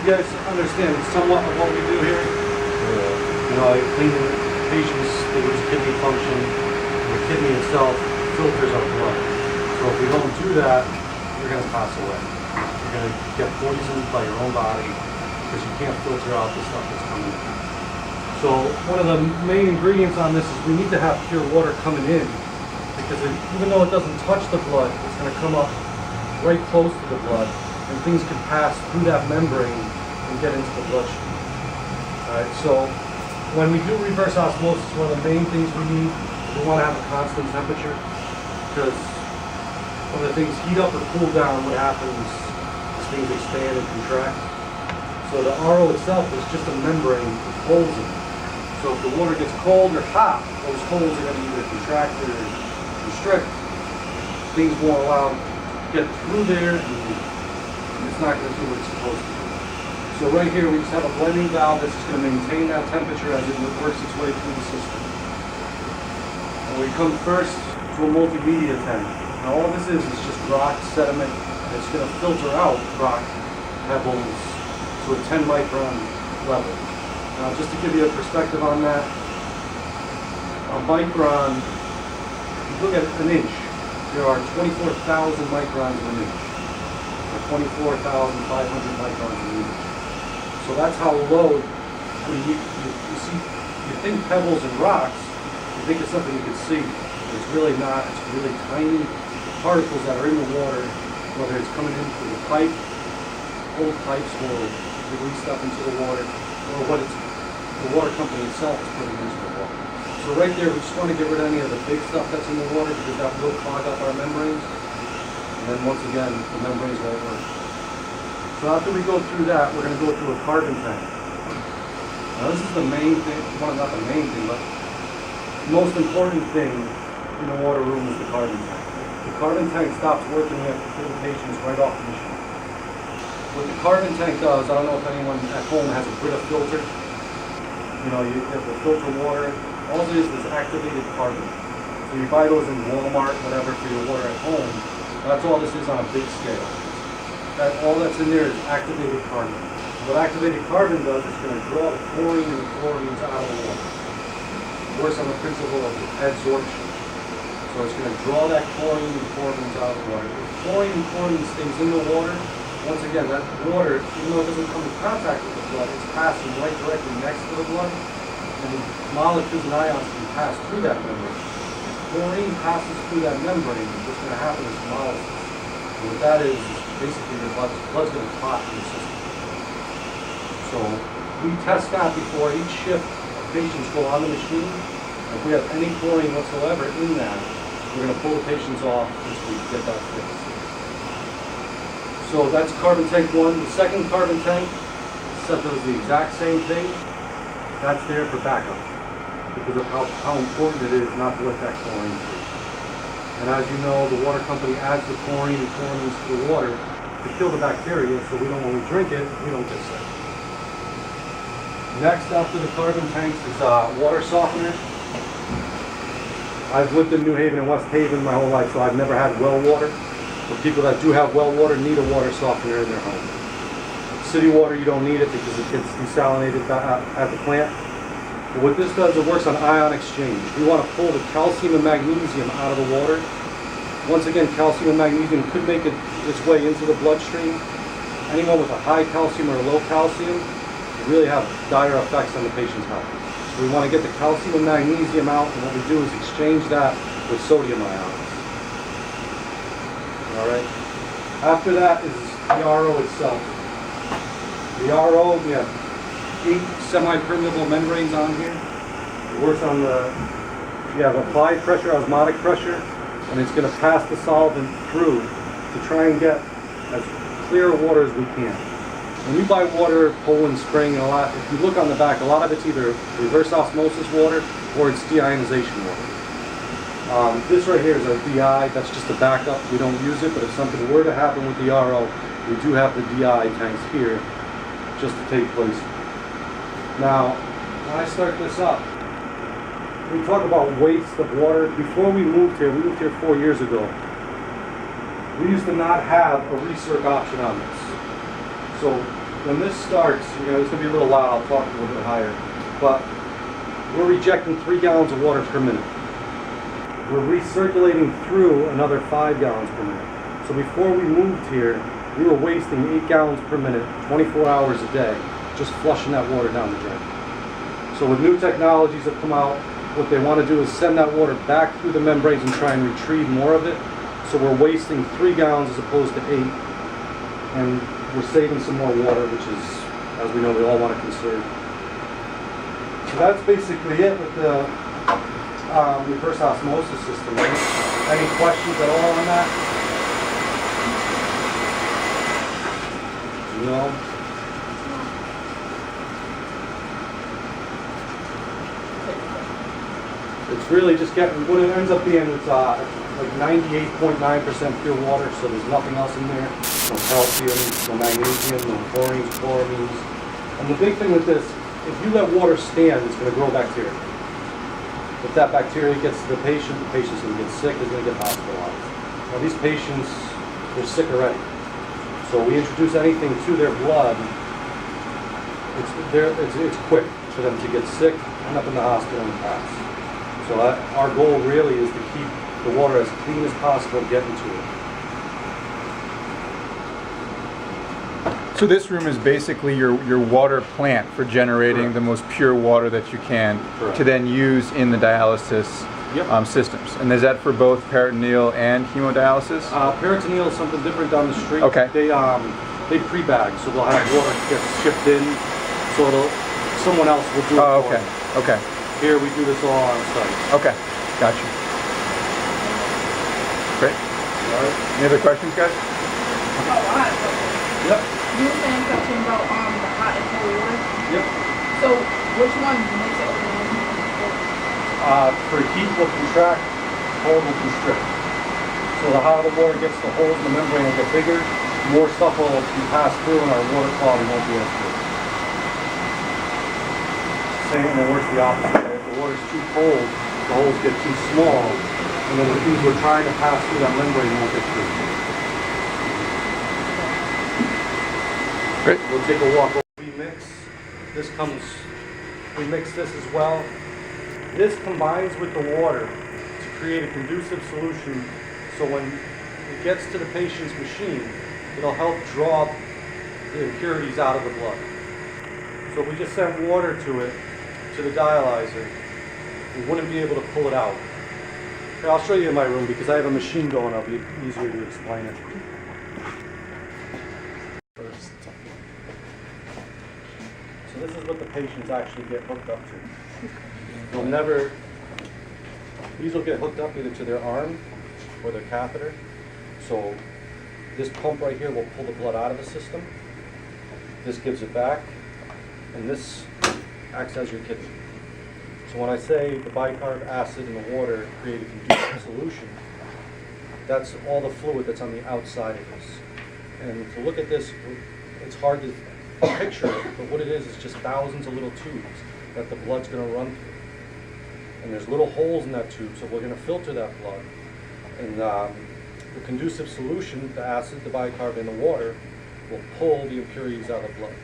guys understand somewhat of what we do here? You know, I clean the patients, they lose kidney function. The kidney itself filters our blood. So if we don't do that, you're going to pass away. You're going to get poisoned by your own body because you can't filter out the stuff that's coming in. So one of the main ingredients on this is we need to have pure water coming in, because even though it doesn't touch the blood, it's going to come up right close to the blood, and things can pass through that membrane and get into the bloodstream. Alright, so when we do reverse osmosis, one of the main things we want to have a constant temperature, because when the things heat up or cool down, what happens is things expand and contract. So the RO itself is just a membrane with holes in it. So if the water gets cold or hot, those holes are going to either contract or constrict. Things won't allow to get through there, and it's not going to do what it's supposed to do. So right here we just have a blending valve that's just going to maintain that temperature as it works its way through the system. And we come first to a multimedia tank. Now all this is just rock, sediment, and it's going to filter out rock, pebbles, to a 10 micron level. Now just to give you a perspective on that, a micron, if you look at an inch, there are 24,000 microns in an inch, or 24,500 microns in an inch. So that's how low, I mean, you see, you think pebbles and rocks, you think it's something you can see, but it's really not. It's really tiny particles that are in the water, whether it's coming in through the pipe, old pipes will release stuff into the water, or what the water company itself is putting into the water. So right there, we just want to get rid of any of the big stuff that's in the water, because that will clog up our membranes. And then once again, the membranes won't work. So after we go through that, we're going to go through a carbon tank. Now this is the main thing, well, not the main thing, but the most important thing in the water room is the carbon tank. The carbon tank stops working when you have to pull the patients right off the machine. What the carbon tank does, I don't know if anyone at home has a Brita filter. You know, you have to filter water. All it is activated carbon. So you buy those in Walmart, whatever, for your water at home. That's all this is on a big scale. All that's in there is activated carbon. What activated carbon does is going to draw the chlorine and the chlorines out of the water. It works on the principle of adsorption. So it's going to draw that chlorine and chlorines out of the water. If chlorine and chlorine stays in the water, once again, that water, even though it doesn't come in contact with the blood, it's passing right directly next to the blood, and the molecules and ions can pass through that membrane. If chlorine passes through that membrane, what's going to happen is hemolysis. And what that is basically your blood's going to clot in the system. So we test that before each shift of patients go on the machine. If we have any chlorine whatsoever in that, we're going to pull the patients off until we get that fixed. So that's carbon tank 1. The second carbon tank set does the exact same thing. That's there for backup because of how important it is not to let that chlorine through. And as you know, the water company adds the chlorine and chlorines to the water to kill the bacteria, so we don't, when we drink it, we don't get sick. Next, after the carbon tanks, is water softener. I've lived in New Haven and West Haven my whole life, so I've never had well water. But people that do have well water need a water softener in their home. City water, you don't need it because it gets desalinated at the plant. But what this does, it works on ion exchange. We want to pull the calcium and magnesium out of the water. Once again, calcium and magnesium could make its way into the bloodstream. Anyone with a high calcium or low calcium really have dire effects on the patient's health. So we want to get the calcium and magnesium out, and what we do is exchange that with sodium ions. Alright. After that is the RO itself. The RO, we have 8 semi-permeable membranes on here. It works on you have applied pressure, osmotic pressure, and it's going to pass the solvent through to try and get as clear water as we can. When you buy water, Poland Spring, and if you look on the back, a lot of it's either reverse osmosis water or it's deionization water. This right here is our DI. That's just a backup. We don't use it, but if something were to happen with the RO, we do have the DI tanks here just to take place. Now, when I start this up, we talk about waste of water. Before we moved here 4 years ago, we used to not have a recirc option on this. So when this starts, you know, it's going to be a little loud. I'll talk a little bit higher. But we're rejecting 3 gallons of water per minute. We're recirculating through another 5 gallons per minute. So before we moved here, we were wasting 8 gallons per minute, 24 hours a day, just flushing that water down the drain. So with new technologies that come out, what they want to do is send that water back through the membranes and try and retrieve more of it. So we're wasting 3 gallons as opposed to 8. And we're saving some more water, which is, as we know, we all want to conserve. So that's basically it with the reverse osmosis system. Any questions at all on that? No? It's really just getting, what it ends up being, it's like 98.9% pure water, so there's nothing else in there. No calcium, no magnesium, no chlorines, chloramines. And the big thing with this, if you let water stand, it's going to grow bacteria. If that bacteria gets to the patient's going to get sick, is going to get hospitalized. Now these patients, they're sick already. So we introduce anything to their blood, it's quick for them to get sick, end up in the hospital and pass. So our goal really is to keep the water as clean as possible, get into it. So this room is basically your water plant for generating Correct. the most pure water that you can Correct. to then use in the dialysis systems. And is that for both peritoneal and hemodialysis? Peritoneal is something different down the street. Okay. They pre-bag, so they'll have water get shipped in, so someone else will do it for okay. them. Okay. Here we do this all on site. Okay. Gotcha. Great. All right. Any other questions, guys? Yep. You were saying something about the hot and cold water. Yep. So which one makes it open? For heat will contract, cold will constrict. So the hotter the water gets, the holes in the membrane will get bigger, more stuff will be passed through and our water quality won't be as good. Same when it works the opposite way. If the water's too cold, the holes get too small, and then the things we're trying to pass through that membrane won't get through. Great. We'll take a walk over. We mix. We mix this as well. This combines with the water to create a conducive solution, so when it gets to the patient's machine, it'll help draw the impurities out of the blood. So if we just sent water to it, to the dialyzer, we wouldn't be able to pull it out. Okay, I'll show you in my room because I have a machine going. It'll be easier to explain it. First. So this is what the patients actually get hooked up to. These will get hooked up either to their arm or their catheter. So this pump right here will pull the blood out of the system. This gives it back, and this acts as your kidney. So when I say the bicarb, acid, and the water create a conducive solution, that's all the fluid that's on the outside of this. And to look at this, it's hard to picture it, but what it is just thousands of little tubes that the blood's going to run through. And there's little holes in that tube, so we're going to filter that blood. And the conducive solution, the acid, the bicarb, and the water, will pull the impurities out of the blood.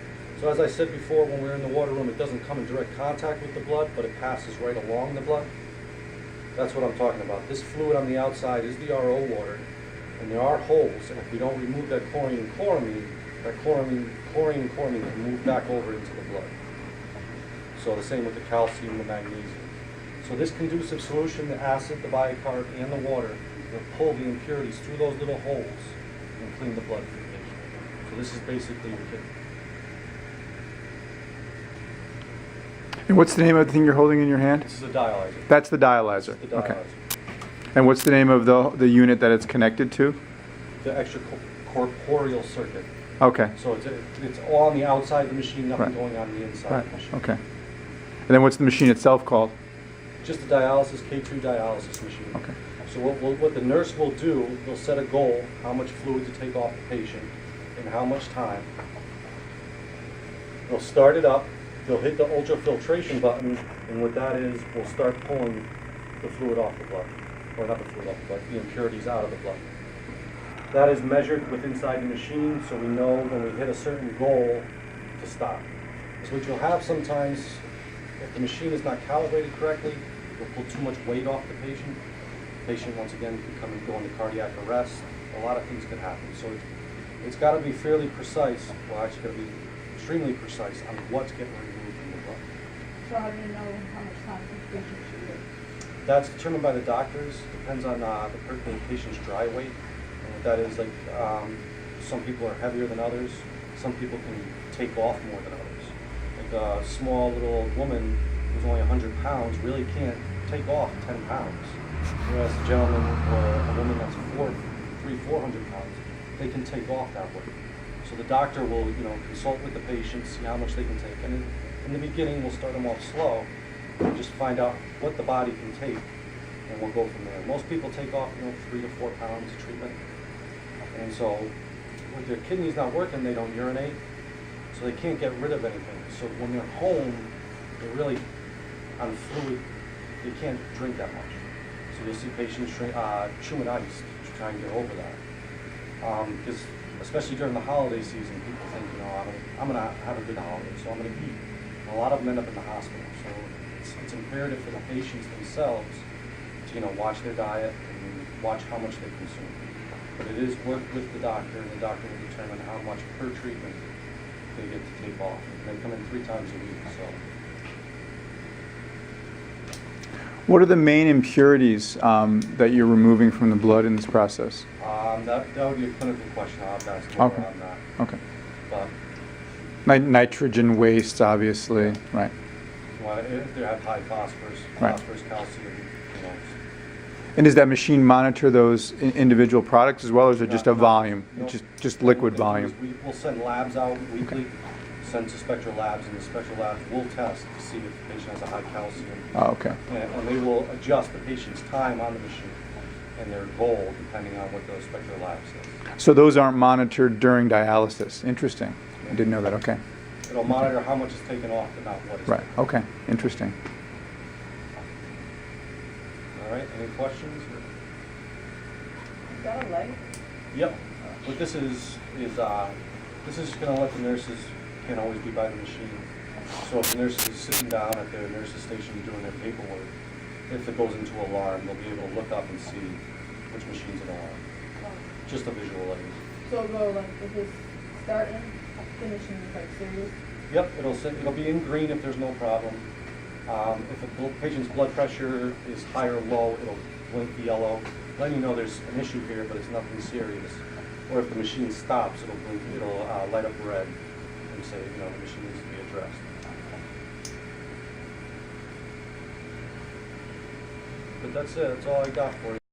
So as I said before, when we're in the water room, it doesn't come in direct contact with the blood, but it passes right along the blood. That's what I'm talking about. This fluid on the outside is the RO water, and there are holes, and if we don't remove that chlorine and chloramine, that chlorine and chloramine can move back over into the blood. So the same with the calcium and the magnesium. So this conducive solution, the acid, the bicarb, and the water, will pull the impurities through those little holes and clean the blood for the patient. So this is basically your kidney. And what's the name of the thing you're holding in your hand? This is a dialyzer. That's the dialyzer. The dialyzer. Okay. And what's the name of the unit that it's connected to? The extracorporeal circuit. Okay. So it's all on the outside of the machine, nothing Right. going on the inside Right. of the machine. Okay. And then what's the machine itself called? Just a dialysis, K2 dialysis machine. Okay. So what the nurse will do, they'll set a goal, how much fluid to take off the patient, in how much time. They'll start it up, they'll hit the ultrafiltration button, and what that is, we'll start pulling the fluid off the blood. Or not the fluid off the blood, the impurities out of the blood. That is measured with inside the machine, so we know when we hit a certain goal, to stop. So what you'll have sometimes, if the machine is not calibrated correctly, you'll pull too much weight off the patient. The patient, once again, can go into cardiac arrest. A lot of things can happen. So it's got to be fairly precise, well actually got to be extremely precise on what's getting removed from the blood. So how do you know how much time each patient should get? That's determined by the doctors. Depends on the patient's dry weight. And what that is, like, some people are heavier than others. Some people can take off more than others. Like a small little woman who's only 100 pounds really can't take off 10 pounds. Whereas a gentleman or a woman that's 400 pounds, they can take off that way. So the doctor will, consult with the patient, see how much they can take. And in the beginning, we'll start them off slow and just find out what the body can take, and we'll go from there. Most people take off, 3 to 4 pounds of treatment. And so with their kidneys not working, they don't urinate, so they can't get rid of anything. So when they're home, they're really on fluid, they can't drink that much. So you'll see patients chewing ice to try and get over that. Because especially during the holiday season, people think, I'm going to have a good holiday, so I'm going to eat. And a lot of them end up in the hospital. So it's imperative for the patients themselves to, watch their diet and watch how much they consume. But it is work with the doctor, and the doctor will determine how much per treatment they get to take off. And they come in 3 times a week. So. What are the main impurities that you're removing from the blood in this process? That would be a clinical question. I'll have to ask more on that. Okay. But nitrogen waste, obviously, right? Well, if they have high phosphorus, Right. calcium, And does that machine monitor those individual products as well, or is it just a volume, No. just liquid volume? We'll send labs out weekly, send to spectral labs, and the spectral labs will test to see if the patient has a high calcium. Oh, okay. And they will adjust the patient's time on the machine and their goal depending on what those spectral labs says. So those aren't monitored during dialysis. Interesting. I didn't know that. Okay. It'll monitor how much is taken off, but not what is Right. taken off. Okay. Interesting. All right. Any questions? Is that a leg? Yep. What this is just going to let the nurses, can't always be by the machine. So if the nurse is sitting down at their nurse's station doing their paperwork, if it goes into alarm, they'll be able to look up and see which machine's an alarm. Just a visual aid. So go like if it's starting, finishing, like serious. Yep, it'll be in green if there's no problem. If a patient's blood pressure is high or low, it'll blink yellow, letting you know there's an issue here, but it's nothing serious. Or if the machine stops, it'll light up red and say, the machine needs to be addressed. But that's it. That's all I got for you.